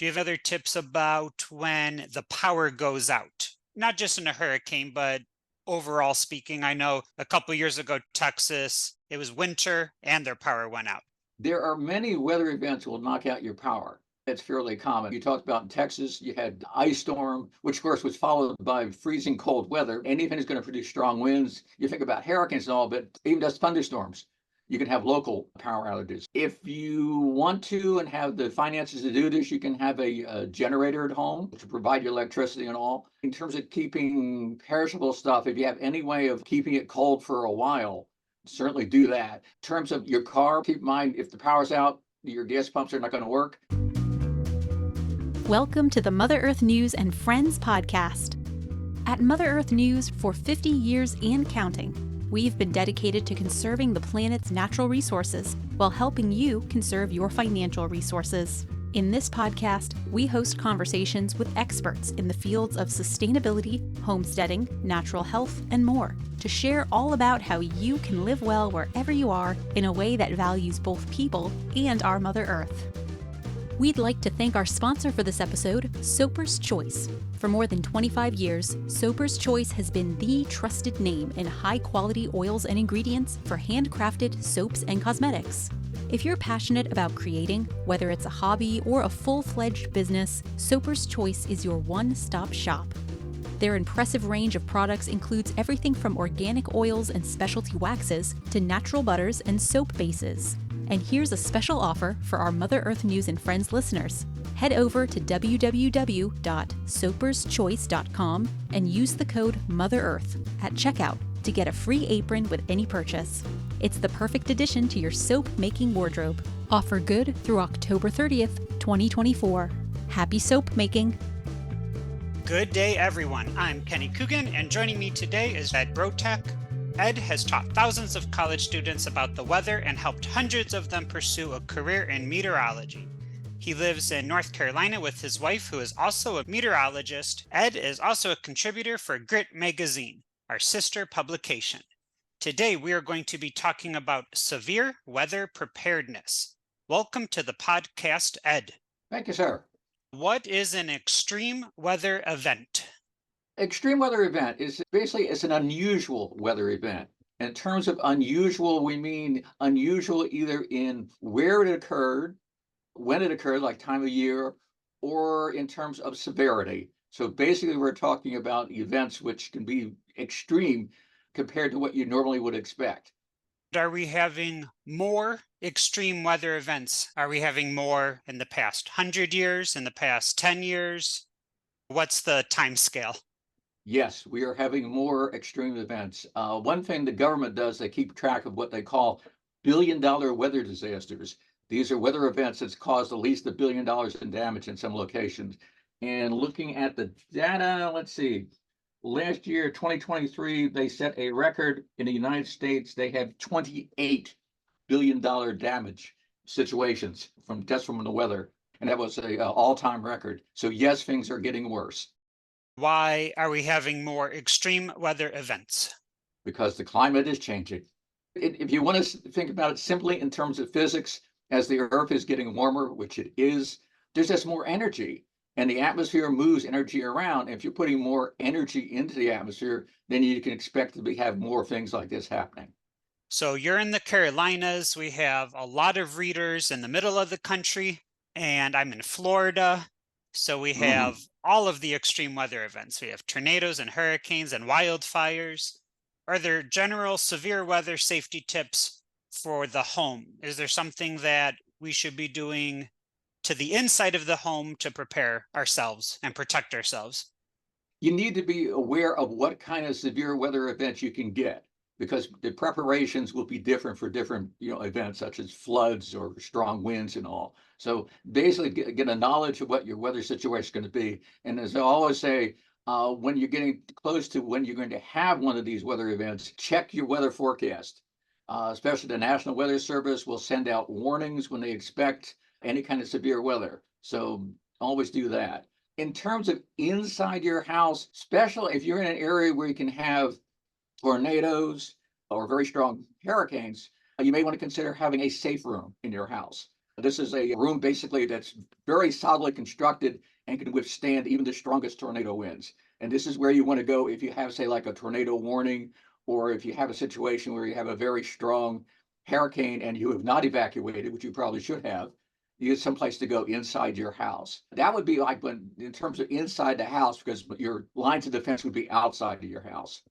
Do you have other tips about when the power goes out? Not just in a hurricane, but overall speaking. I know a couple years ago, Texas, it was winter and their power went out. There are many weather events that will knock out your power. It's fairly common. You talked about in Texas, you had ice storm, which of course was followed by freezing cold weather. Anything is going to produce strong winds. You think about hurricanes and all, but even just thunderstorms, you can have local power outages. If you want to and have the finances to do this, you can have a generator at home to provide your electricity and all. In terms of keeping perishable stuff, if you have any way of keeping it cold for a while, certainly do that. In terms of your car, keep in mind if the power's out, your gas pumps are not going to work. Welcome to the Mother Earth News and Friends podcast. At Mother Earth News for 50 years and counting, we've been dedicated to conserving the planet's natural resources while helping you conserve your financial resources. In this podcast, we host conversations with experts in the fields of sustainability, homesteading, natural health, and more to share all about how you can live well wherever you are in a way that values both people and our Mother Earth. We'd like to thank our sponsor for this episode, Soper's Choice. For more than 25 years, Soper's Choice has been the trusted name in high-quality oils and ingredients for handcrafted soaps and cosmetics. If you're passionate about creating, whether it's a hobby or a full-fledged business, Soper's Choice is your one-stop shop. Their impressive range of products includes everything from organic oils and specialty waxes to natural butters and soap bases. And here's a special offer for our Mother Earth News and Friends listeners. Head over to www.soperschoice.com and use the code MOTHEREARTH at checkout to get a free apron with any purchase. It's the perfect addition to your soap-making wardrobe. Offer good through October 30th, 2024. Happy soap making! Good day, everyone. I'm Kenny Coogan, and joining me today is Ed Brotak. Ed has taught thousands of college students about the weather and helped hundreds of them pursue a career in meteorology. He lives in North Carolina with his wife, who is also a meteorologist. Ed is also a contributor for Grit Magazine, our sister publication. Today, we are going to be talking about severe weather preparedness. Welcome to the podcast, Ed. Thank you, sir. What is an extreme weather event? Extreme weather event is basically it's an unusual weather event. In terms of unusual, we mean unusual either in where it occurred, when it occurred, like time of year, or in terms of severity. So basically, we're talking about events which can be extreme compared to what you normally would expect. Are we having more extreme weather events? Are we having more in the past 100 years, in the past 10 years? What's the time scale? Yes, we are having more extreme events. One thing the government does, they keep track of what they call billion-dollar weather disasters. These are weather events that's caused at least $1 billion in damage in some locations. And looking at the data, let's see, last year, 2023, they set a record in the United States. They had $28 billion damage situations from just from the weather. And that was a all-time record. So yes, things are getting worse. Why are we having more extreme weather events? Because the climate is changing. If you want to think about it simply in terms of physics, as the Earth is getting warmer, which it is, there's just more energy. And the atmosphere moves energy around. If you're putting more energy into the atmosphere, then you can expect to have more things like this happening. So you're in the Carolinas. We have a lot of readers in the middle of the country, and I'm in Florida. So we have all of the extreme weather events. We have tornadoes and hurricanes and wildfires. Are there general severe weather safety tips for the home? Is there something that we should be doing to the inside of the home to prepare ourselves and protect ourselves? You need to be aware of what kind of severe weather events you can get, because the preparations will be different for different events such as floods or strong winds and all. So basically get a knowledge of what your weather situation is going to be. And as I always say, when you're getting close to when you're going to have one of these weather events, check your weather forecast. Especially the National Weather Service will send out warnings when they expect any kind of severe weather. So always do that. In terms of inside your house, especially if you're in an area where you can have tornadoes or very strong hurricanes, you may want to consider having a safe room in your house. This is a room basically that's very solidly constructed and can withstand even the strongest tornado winds. And this is where you want to go if you have, say, like a tornado warning, or if you have a situation where you have a very strong hurricane and you have not evacuated, which you probably should have. You get someplace to go inside your house. That would be like when, in terms of inside the house, because your lines of defense would be outside of your house.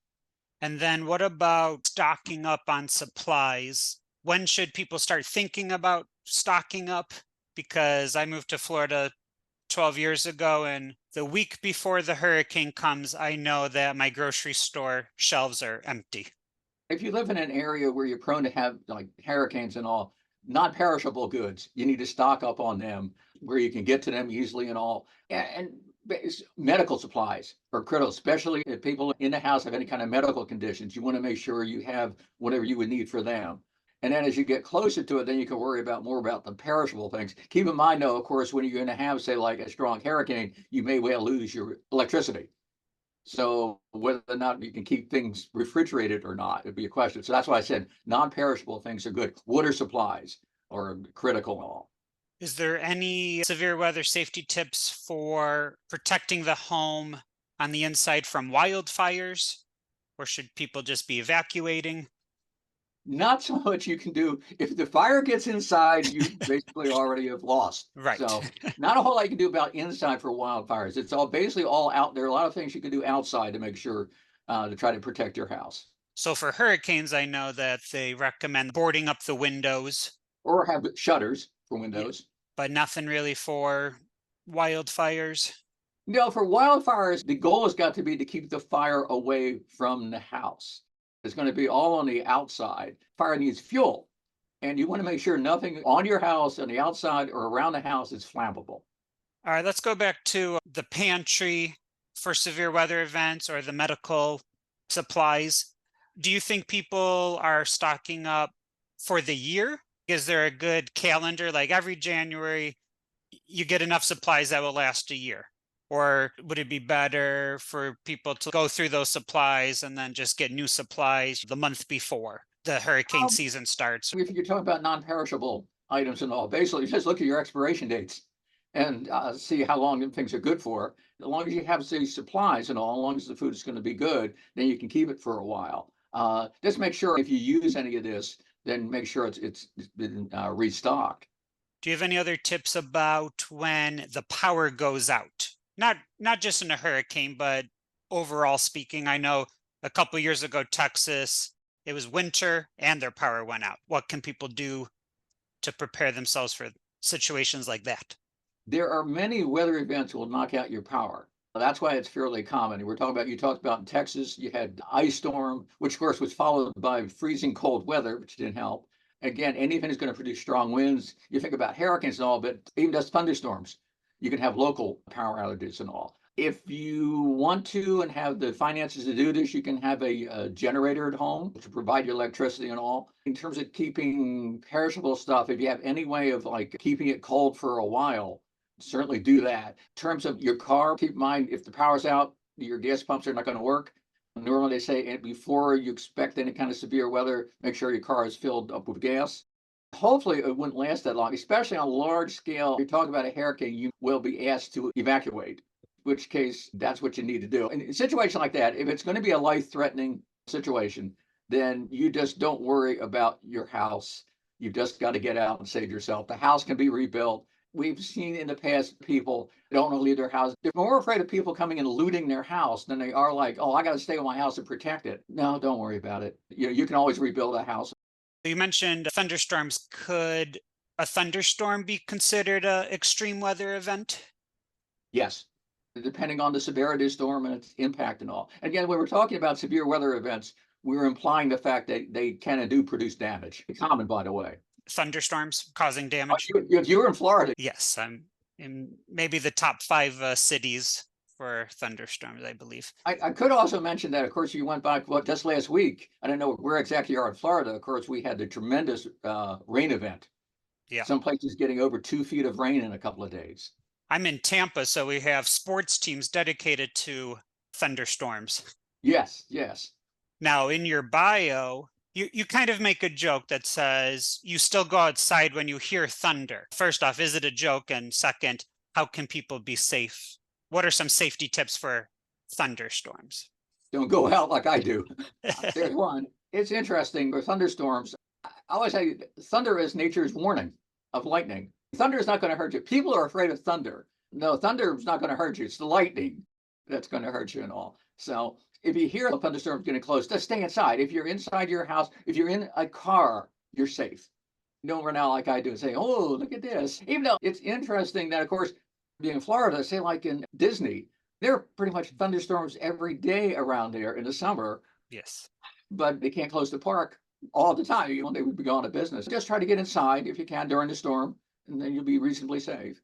And then what about stocking up on supplies? When should people start thinking about stocking up? Because I moved to Florida 12 years ago, and the week before the hurricane comes, I know that my grocery store shelves are empty. If you live in an area where you're prone to have like hurricanes and all, non-perishable goods, you need to stock up on them where you can get to them easily and all. And medical supplies are critical, especially if people in the house have any kind of medical conditions. You want to make sure you have whatever you would need for them. And then as you get closer to it, then you can worry about more about the perishable things. Keep in mind, though, of course, when you're going to have, say, like a strong hurricane, you may well lose your electricity. So whether or not you can keep things refrigerated or not, it'd be a question. So that's why I said non-perishable things are good. Water supplies are critical. Is there any severe weather safety tips for protecting the home on the inside from wildfires? Or should people just be evacuating? Not so much you can do. If the fire gets inside, you basically already have lost. Right. So not a whole lot you can do about inside for wildfires. It's all basically all out there. A lot of things you can do outside to make sure to try to protect your house. So for hurricanes, I know that they recommend boarding up the windows. Or have shutters for windows. But nothing really for wildfires. No, for wildfires, the goal has got to be to keep the fire away from the house. It's going to be all on the outside. Fire needs fuel, and you want to make sure nothing on your house, on the outside, or around the house is flammable. All right, let's go back to the pantry for severe weather events or the medical supplies. Do you think people are stocking up for the year? Is there a good calendar, like every January you get enough supplies that will last a year? Or would it be better for people to go through those supplies and then just get new supplies the month before the hurricane season starts? If you're talking about non-perishable items and all, basically just look at your expiration dates and see how long things are good for. As long as you have these supplies and all, as long as the food is going to be good, then you can keep it for a while. Just make sure if you use any of this, then make sure it's been restocked. Do you have any other tips about when the power goes out? Not just in a hurricane, but overall speaking. I know a couple of years ago, Texas, it was winter and their power went out. What can people do to prepare themselves for situations like that? There are many weather events that will knock out your power. That's why it's fairly common. You talked about in Texas, you had ice storm, which of course was followed by freezing cold weather, which didn't help. Again, anything is going to produce strong winds. You think about hurricanes and all, but even just thunderstorms, you can have local power outages and all. If you want to and have the finances to do this, you can have a generator at home to provide your electricity and all. In terms of keeping perishable stuff, if you have any way of like keeping it cold for a while, certainly do that. In terms of your car, keep in mind if the power's out, your gas pumps are not going to work. Normally they say before you expect any kind of severe weather, make sure your car is filled up with gas. Hopefully it wouldn't last that long, especially on a large scale. If you're talking about a hurricane, you will be asked to evacuate, in which case that's what you need to do. In a situation like that, if it's going to be a life-threatening situation, then you just don't worry about your house. You've just got to get out and save yourself. The house can be rebuilt. We've seen in the past people don't want to leave their house. They're more afraid of people coming and looting their house than they are like, oh, I got to stay in my house and protect it. No, don't worry about it. You can always rebuild a house. You mentioned thunderstorms. Could a thunderstorm be considered an extreme weather event? Yes, depending on the severity of the storm and its impact and all. Again, when we're talking about severe weather events, we're implying the fact that they can and do produce damage. It's common, by the way. Thunderstorms causing damage? If you were in Florida. Yes, I'm in maybe the top 5 cities for thunderstorms, I believe. I could also mention that, of course, you went back just last week. I don't know where exactly you are in Florida. Of course, we had the tremendous rain event. Yeah. Some places getting over 2 feet of rain in a couple of days. I'm in Tampa, so we have sports teams dedicated to thunderstorms. Yes, yes. Now, in your bio, You kind of make a joke that says you still go outside when you hear thunder. First off, is it a joke? And second, how can people be safe? What are some safety tips for thunderstorms? Don't go out like I do. There's one. It's interesting with thunderstorms. I always say thunder is nature's warning of lightning. Thunder is not going to hurt you. People are afraid of thunder. No, thunder is not going to hurt you. It's the lightning that's going to hurt you and all. So if you hear a thunderstorm getting close, just stay inside. If you're inside your house, if you're in a car, you're safe. Don't run out like I do and say, oh, look at this. Even though it's interesting that, of course, being in Florida, say like in Disney, there are pretty much thunderstorms every day around there in the summer, Yes. but they can't close the park all the time. You know, they would be gone to business. Just try to get inside if you can during the storm, and then you'll be reasonably safe.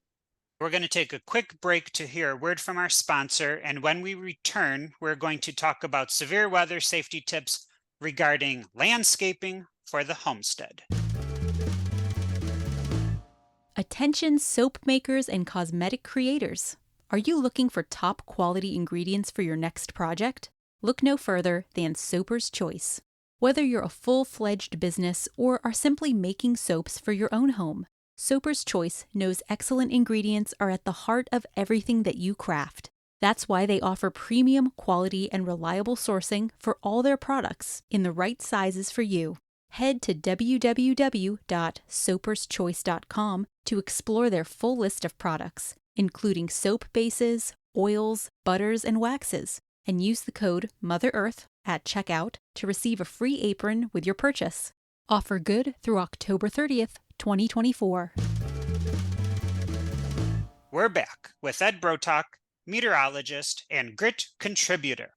We're going to take a quick break to hear a word from our sponsor. And when we return, we're going to talk about severe weather safety tips regarding landscaping for the homestead. Attention soap makers and cosmetic creators. Are you looking for top quality ingredients for your next project? Look no further than Soaper's Choice. Whether you're a full-fledged business or are simply making soaps for your own home, Soaper's Choice knows excellent ingredients are at the heart of everything that you craft. That's why they offer premium quality and reliable sourcing for all their products in the right sizes for you. Head to www.soaperschoice.com to explore their full list of products, including soap bases, oils, butters, and waxes, and use the code MOTHEREARTH at checkout to receive a free apron with your purchase. Offer good through October 30th, 2024. We're back with Ed Brotak, meteorologist and grit contributor.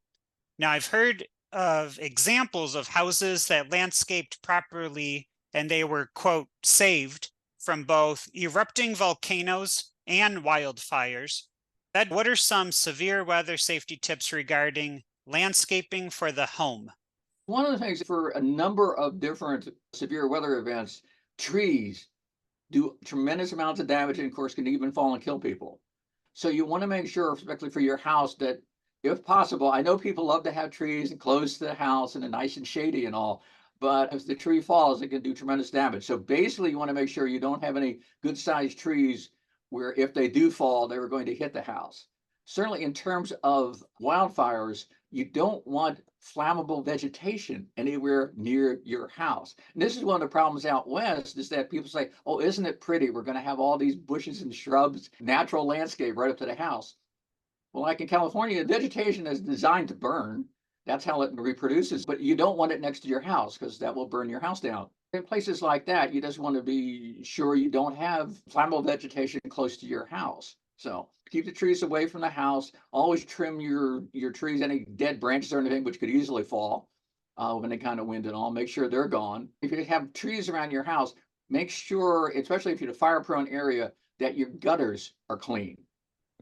Now, I've heard of examples of houses that landscaped properly and they were, quote, saved from both erupting volcanoes and wildfires. Ed, what are some severe weather safety tips regarding landscaping for the home? One of the things for a number of different severe weather events, trees do tremendous amounts of damage and, of course, can even fall and kill people. So you want to make sure, especially for your house, that if possible, I know people love to have trees and close to the house and nice and shady and all, but if the tree falls, it can do tremendous damage. So basically, you want to make sure you don't have any good-sized trees where if they do fall, they were going to hit the house. Certainly in terms of wildfires, you don't want flammable vegetation anywhere near your house. And this is one of the problems out west is that people say, oh, isn't it pretty? We're going to have all these bushes and shrubs, natural landscape right up to the house. Well, like in California, vegetation is designed to burn. That's how it reproduces, but you don't want it next to your house because that will burn your house down. In places like that, you just want to be sure you don't have flammable vegetation close to your house. So keep the trees away from the house. Always trim your trees, any dead branches or anything which could easily fall when they kind of wind and all. Make sure they're gone. If you have trees around your house, make sure, especially if you're in a fire-prone area, that your gutters are clean,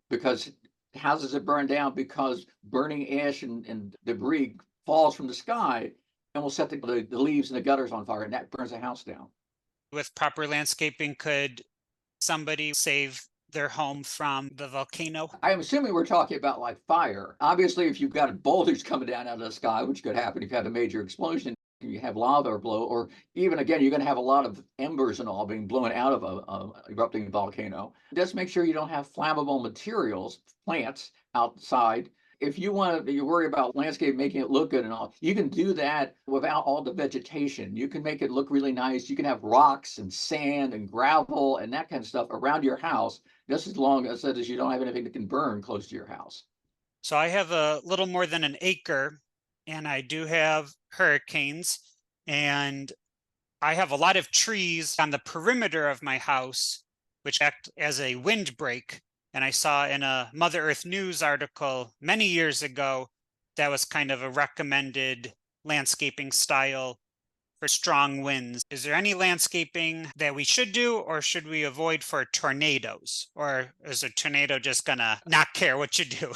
because houses that burn down because burning ash and debris falls from the sky and will set the leaves and the gutters on fire, and that burns the house down. With proper landscaping, could somebody save their home from the volcano? I'm assuming we're talking about like fire. Obviously, if you've got boulders coming down out of the sky, which could happen if you have a major explosion, you have lava blow, or even again, you're going to have a lot of embers and all being blown out of a erupting volcano. Just make sure you don't have flammable materials, plants outside. If you worry about landscape making it look good and all, you can do that without all the vegetation. You can make it look really nice. You can have rocks and sand and gravel and that kind of stuff around your house, just as long as you don't have anything that can burn close to your house. So I have a little more than an acre, and I do have hurricanes, and I have a lot of trees on the perimeter of my house, which act as a windbreak. And I saw in a Mother Earth News article many years ago that was kind of a recommended landscaping style for strong winds. Is there any landscaping that we should do, or should we avoid for tornadoes? Or is a tornado just gonna not care what you do?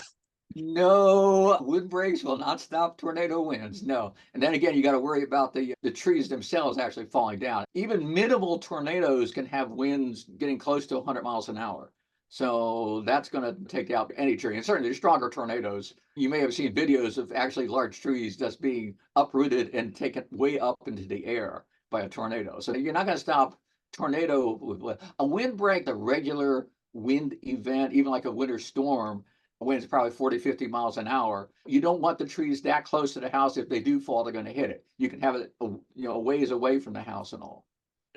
No, windbreaks will not stop tornado winds. No. And then again, you got to worry about the trees themselves actually falling down. Even minimal tornadoes can have winds getting close to 100 miles an hour. So that's going to take out any tree. And certainly stronger tornadoes. You may have seen videos of actually large trees just being uprooted and taken way up into the air by a tornado. So you're not going to stop tornado with a windbreak, a regular wind event, even like a winter storm. Winds probably 40, 50 miles an hour. You don't want the trees that close to the house. If they do fall, they're going to hit it. You can have it, a ways away from the house and all.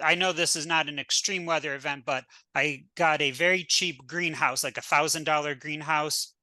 I know this is not an extreme weather event, but I got a very cheap greenhouse, like $1,000 greenhouse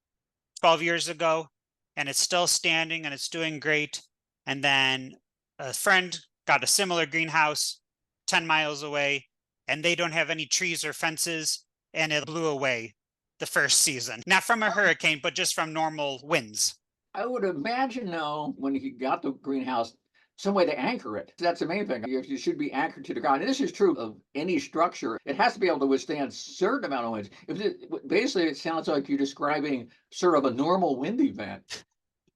12 years ago, and it's still standing and it's doing great. And then a friend got a similar greenhouse 10 miles away, and they don't have any trees or fences, and it blew away the first season. Not from a hurricane, but just from normal winds. I would imagine, though, when he got the greenhouse, some way to anchor it. That's the main thing. You should be anchored to the ground. And this is true of any structure. It has to be able to withstand a certain amount of winds. Basically, it sounds like you're describing sort of a normal wind event.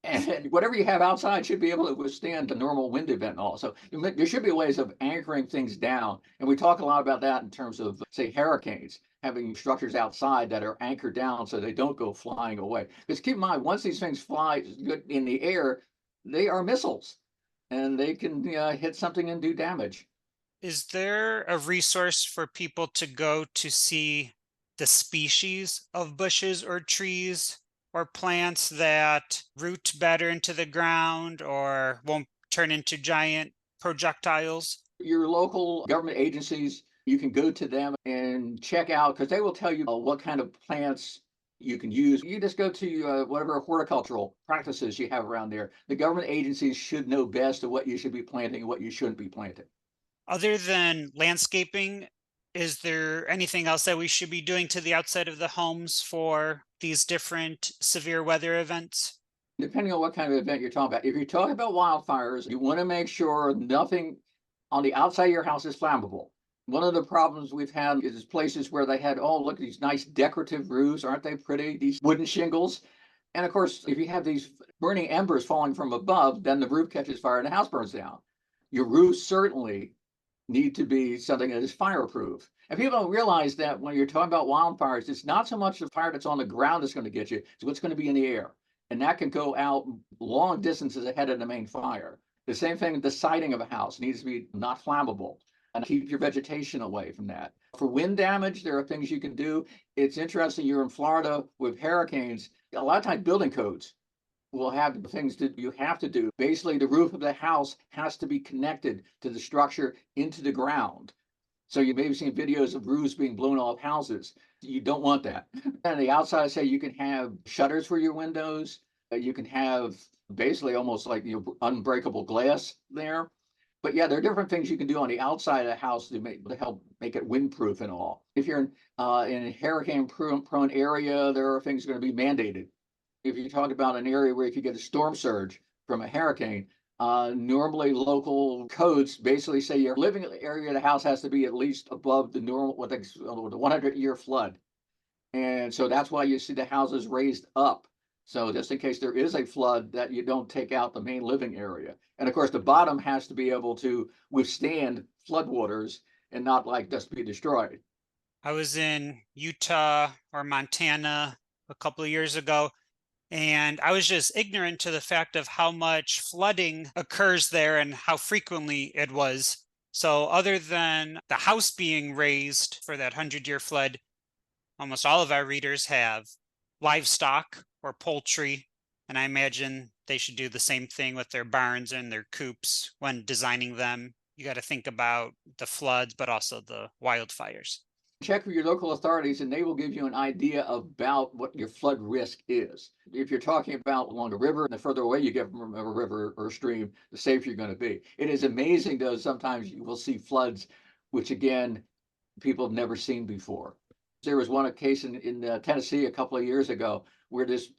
And whatever you have outside should be able to withstand the normal wind event also. There should be ways of anchoring things down. And we talk a lot about that in terms of, say, hurricanes, having structures outside that are anchored down so they don't go flying away. Because keep in mind, once these things fly in the air, they are missiles. And they can hit something and do damage. Is there a resource for people to go to see the species of bushes or trees or plants that root better into the ground or won't turn into giant projectiles? Your local government agencies, you can go to them and check out, because they will tell you what kind of plants you can use. You just go to whatever horticultural practices you have around there. The government agencies should know best of what you should be planting and what you shouldn't be planting. Other than landscaping, is there anything else that we should be doing to the outside of the homes for these different severe weather events? Depending on what kind of event you're talking about. If you're talking about wildfires, you want to make sure nothing on the outside of your house is flammable. One of the problems we've had is places where they had, oh, look, these nice decorative roofs. Aren't they pretty? These wooden shingles. And of course, if you have these burning embers falling from above, then the roof catches fire and the house burns down. Your roofs certainly need to be something that is fireproof. And people don't realize that when you're talking about wildfires, it's not so much the fire that's on the ground that's going to get you, it's what's going to be in the air. And that can go out long distances ahead of the main fire. The same thing, the siding of a house needs to be not flammable. And keep your vegetation away from that. For wind damage, there are things you can do. It's interesting, you're in Florida with hurricanes. A lot of times building codes will have things that you have to do. Basically, the roof of the house has to be connected to the structure into the ground. So you may have seen videos of roofs being blown off houses. You don't want that. And the outside, say you can have shutters for your windows. You can have basically almost like unbreakable glass there. But yeah, there are different things you can do on the outside of the house to help make it windproof and all. If you're in a hurricane-prone area, there are things going to be mandated. If you talk about an area where if you get a storm surge from a hurricane, normally local codes basically say your living area of the house has to be at least above the normal, the 100-year flood. And so that's why you see the houses raised up. So just in case there is a flood, that you don't take out the main living area. And of course, the bottom has to be able to withstand floodwaters and not like just be destroyed. I was in Utah or Montana a couple of years ago, and I was just ignorant to the fact of how much flooding occurs there and how frequently it was. So other than the house being raised for that 100-year flood, almost all of our readers have livestock or poultry, and I imagine they should do the same thing with their barns and their coops when designing them. You got to think about the floods, but also the wildfires. Check with your local authorities and they will give you an idea about what your flood risk is. If you're talking about along a river, and the further away you get from a river or stream, the safer you're going to be. It is amazing, though, sometimes you will see floods, which again, people have never seen before. There was one case in Tennessee a couple of years ago where this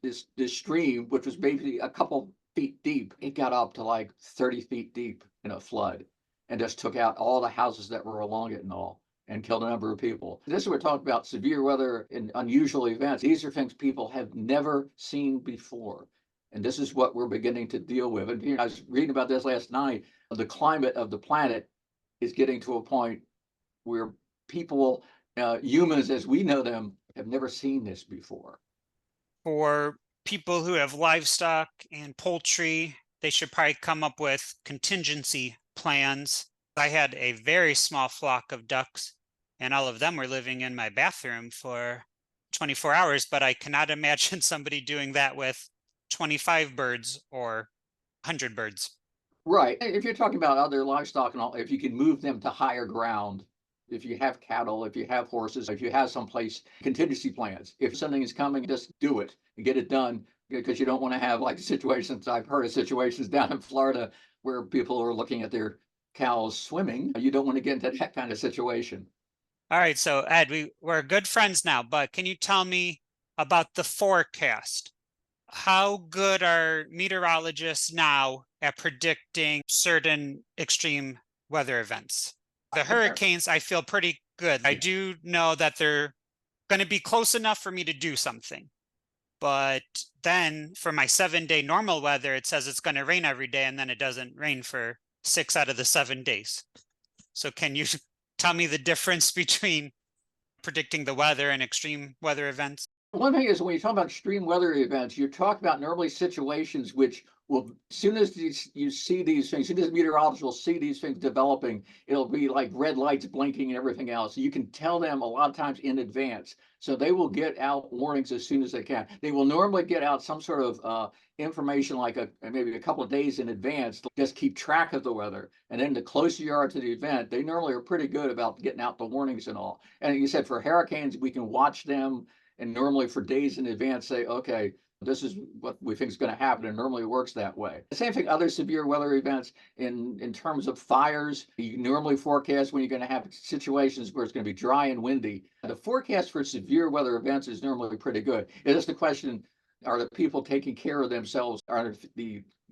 stream, which was basically a couple feet deep, it got up to like 30 feet deep in a flood and just took out all the houses that were along it and all, and killed a number of people. This is, we're talking about severe weather and unusual events. These are things people have never seen before. And this is what we're beginning to deal with. And I was reading about this last night. The climate of the planet is getting to a point where people, humans as we know them, have never seen this before. For people who have livestock and poultry, they should probably come up with contingency plans. I had a very small flock of ducks, and all of them were living in my bathroom for 24 hours, but I cannot imagine somebody doing that with 25 birds or 100 birds. Right. If you're talking about other livestock and all, if you can move them to higher ground, if you have cattle, if you have horses, if you have someplace contingency plans, if something is coming, just do it and get it done, because you don't want to have like situations. I've heard of situations down in Florida where people are looking at their cows swimming. You don't want to get into that kind of situation. All right, so Ed, we're good friends now, but can you tell me about the forecast? How good are meteorologists now at predicting certain extreme weather events? The hurricanes, I feel pretty good. I do know that they're going to be close enough for me to do something. But then for my 7-day normal weather, it says it's going to rain every day, and then it doesn't rain for 6 out of the 7 days. So can you tell me the difference between predicting the weather and extreme weather events? One thing is when you talk about extreme weather events, you're talking about normally situations which will, as soon as you see these things, as soon as meteorologists will see these things developing, it'll be like red lights blinking and everything else. You can tell them a lot of times in advance. So they will get out warnings as soon as they can. They will normally get out some sort of information like maybe a couple of days in advance to just keep track of the weather. And then the closer you are to the event, they normally are pretty good about getting out the warnings and all. And you said for hurricanes, we can watch them and normally for days in advance say, okay, this is what we think is going to happen, and normally it works that way. The same thing, other severe weather events in terms of fires, you normally forecast when you're going to have situations where it's going to be dry and windy. The forecast for severe weather events is normally pretty good. It is the question, are the people taking care of themselves? Are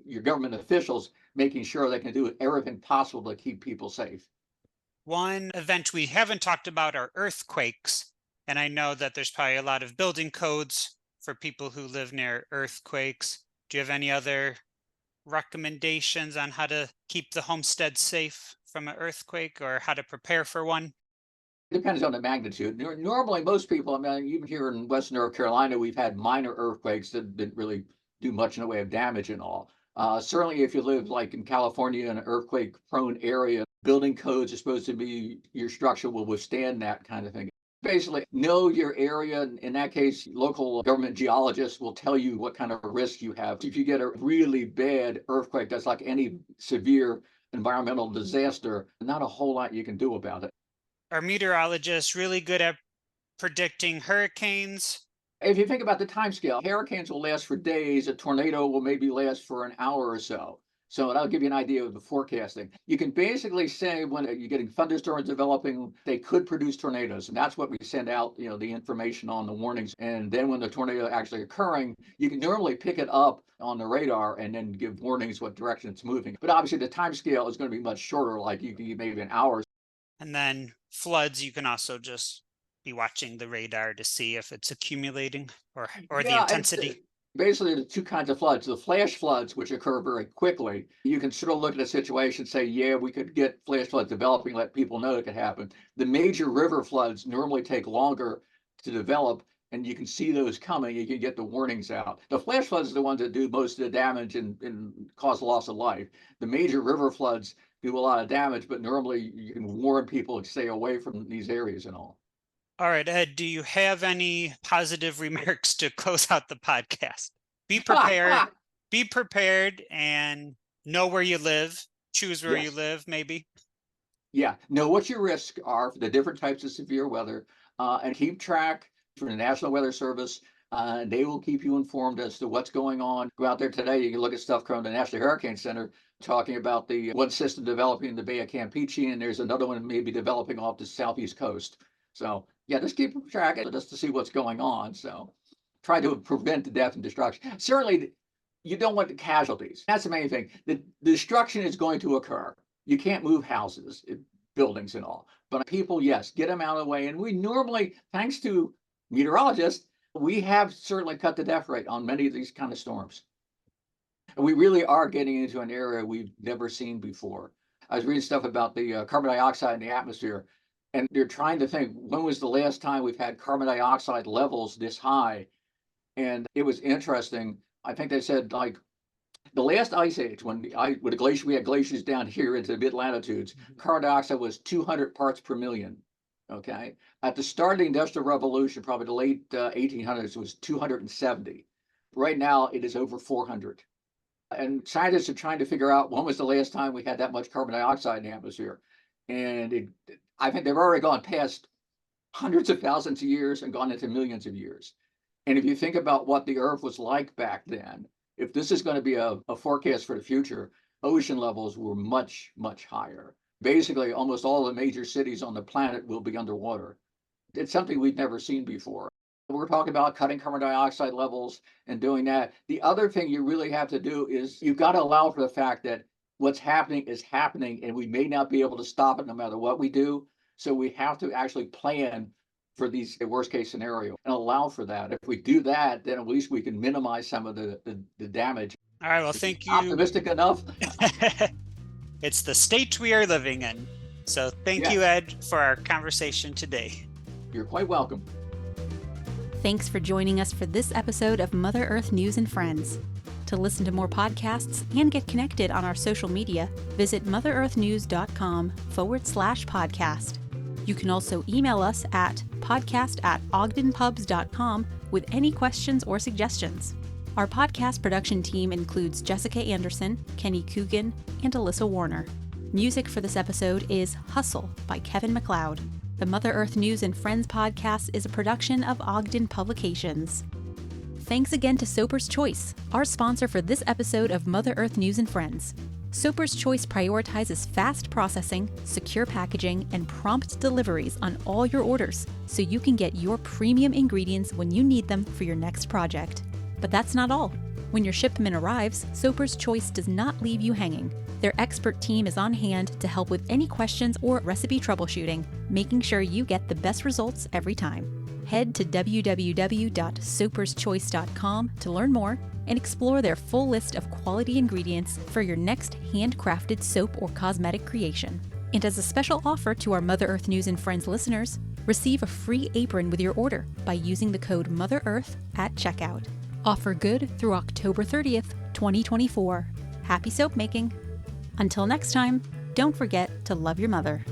your government officials making sure they can do everything possible to keep people safe? One event we haven't talked about are earthquakes. And I know that there's probably a lot of building codes for people who live near earthquakes. Do you have any other recommendations on how to keep the homestead safe from an earthquake or how to prepare for one? Depends on the magnitude. Normally, most people, I mean, even here in Western North Carolina, we've had minor earthquakes that didn't really do much in the way of damage and all. Certainly, if you live like in California in an earthquake-prone area, building codes are supposed to be your structure will withstand that kind of thing. Basically, know your area. In that case, local government geologists will tell you what kind of risk you have. If you get a really bad earthquake, that's like any severe environmental disaster, not a whole lot you can do about it. Are meteorologists really good at predicting hurricanes? If you think about the time scale, hurricanes will last for days, a tornado will maybe last for an hour or so. So that'll give you an idea of the forecasting. You can basically say when you're getting thunderstorms developing, they could produce tornadoes. And that's what we send out, the information on the warnings. And then when the tornado actually occurring, you can normally pick it up on the radar and then give warnings what direction it's moving. But obviously the time scale is going to be much shorter, like you can maybe an hour. And then floods, you can also just be watching the radar to see if it's accumulating or the intensity. Basically, the two kinds of floods, the flash floods, which occur very quickly, you can sort of look at a situation and say, yeah, we could get flash floods developing, let people know it could happen. The major river floods normally take longer to develop, and you can see those coming. You can get the warnings out. The flash floods are the ones that do most of the damage and cause loss of life. The major river floods do a lot of damage, but normally you can warn people to stay away from these areas and all. All right, Ed, do you have any positive remarks to close out the podcast? Be prepared. Be prepared and know where you live. Choose where you live, maybe. Yeah, know what your risks are for the different types of severe weather, and keep track for the National Weather Service. They will keep you informed as to what's going on. Go out there today, you can look at stuff from the National Hurricane Center talking about the one system developing in the Bay of Campeche, and there's another one maybe developing off the southeast coast. So yeah, just keep track of it just to see what's going on. So try to prevent the death and destruction. Certainly, you don't want the casualties. That's the main thing. The destruction is going to occur. You can't move houses, buildings and all. But people, yes, get them out of the way. And we normally, thanks to meteorologists, we have certainly cut the death rate on many of these kind of storms. And we really are getting into an area we've never seen before. I was reading stuff about the carbon dioxide in the atmosphere. And they're trying to think, when was the last time we've had carbon dioxide levels this high? And it was interesting. I think they said like the last ice age, when the glacier, we had glaciers down here into the mid latitudes, carbon dioxide was 200 parts per million. Okay. At the start of the Industrial Revolution, probably the late 1800s, it was 270. Right now, it is over 400. And scientists are trying to figure out when was the last time we had that much carbon dioxide in the atmosphere. And I think they've already gone past hundreds of thousands of years and gone into millions of years. And if you think about what the Earth was like back then, if this is going to be a forecast for the future, ocean levels were much, much higher. Basically, almost all the major cities on the planet will be underwater. It's something we've never seen before. We're talking about cutting carbon dioxide levels and doing that. The other thing you really have to do is you've got to allow for the fact that what's happening is happening, and we may not be able to stop it no matter what we do. So we have to actually plan for these worst case scenario and allow for that. If we do that, then at least we can minimize some of the damage. All right, well, thank you. Optimistic enough? It's the state we are living in. So thank you, Ed, for our conversation today. You're quite welcome. Thanks for joining us for this episode of Mother Earth News and Friends. To listen to more podcasts and get connected on our social media, visit motherearthnews.com/podcast. You can also email us at podcast@ogdenpubs.com with any questions or suggestions. Our podcast production team includes Jessica Anderson, Kenny Coogan, and Alyssa Warner. Music for this episode is Hustle by Kevin MacLeod. The Mother Earth News and Friends podcast is a production of Ogden Publications. Thanks again to Soper's Choice, our sponsor for this episode of Mother Earth News and Friends. Soper's Choice prioritizes fast processing, secure packaging, and prompt deliveries on all your orders, so you can get your premium ingredients when you need them for your next project. But that's not all. When your shipment arrives, Soper's Choice does not leave you hanging. Their expert team is on hand to help with any questions or recipe troubleshooting, making sure you get the best results every time. Head to www.soperschoice.com to learn more and explore their full list of quality ingredients for your next handcrafted soap or cosmetic creation. And as a special offer to our Mother Earth News and Friends listeners, receive a free apron with your order by using the code MOTHEREARTH at checkout. Offer good through October 30th, 2024. Happy soap making! Until next time, don't forget to love your mother.